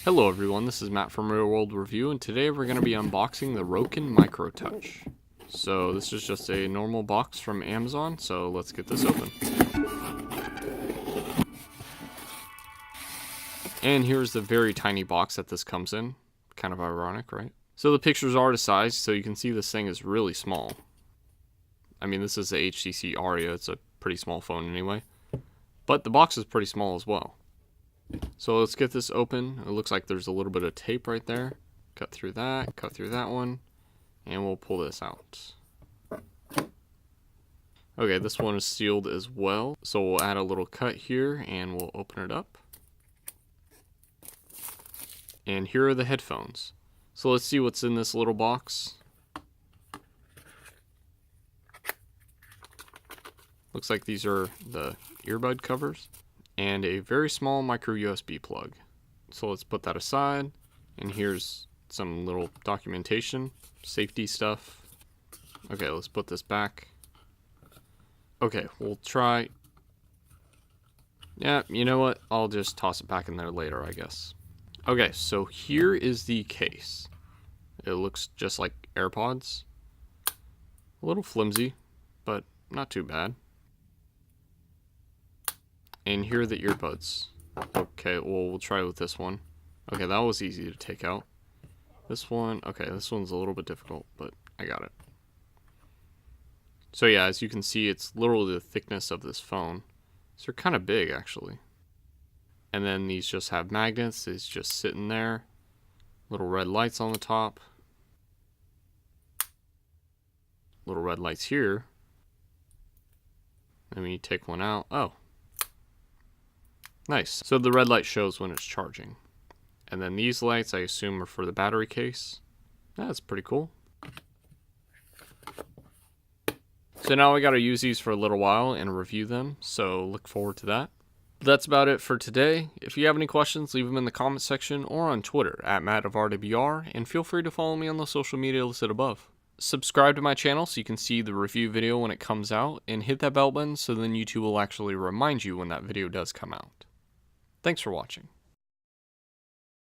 Hello everyone, this is Matt from Real World Review, and today we're going to be unboxing the Rowkin Micro Touch. So this is just a normal box from Amazon, so let's get this open. And here's the very tiny box that this comes in. Kind of ironic, right? So the pictures are to size, so you can see this thing is really small. I mean, this is the HTC Aria, it's a pretty small phone anyway. But the box is pretty small as well. So let's get this open. It looks like there's a little bit of tape right there. Cut through that one, and we'll pull this out. Okay, this one is sealed as well. So we'll add a little cut here and we'll open it up. And here are the headphones. So let's see what's in this little box. Looks like these are the earbud covers and a very small micro USB plug. So let's put that aside, and here's some little documentation, safety stuff. Okay, let's put this back. Okay, we'll try. Yeah, you know what? I'll just toss it back in there later, I guess. Okay, so here is the case. It looks just like AirPods. A little flimsy, but not too bad. And here are the earbuds. Okay, well, we'll try with this one. Okay, that was easy to take out. This one, okay, this one's a little bit difficult, but I got it. So yeah, as you can see, it's literally the thickness of this phone. So they're kind of big, actually. And then these just have magnets. It's just sitting there. Little red lights on the top. Little red lights here. And when you take one out, oh. Nice. So the red light shows when it's charging. And then these lights, I assume, are for the battery case. That's pretty cool. So now we got to use these for a little while and review them. So look forward to that. But that's about it for today. If you have any questions, leave them in the comment section or on Twitter at MattofRWR, and feel free to follow me on the social media listed above. Subscribe to my channel so you can see the review video when it comes out, and hit that bell button so then YouTube will actually remind you when that video does come out. Thanks for watching.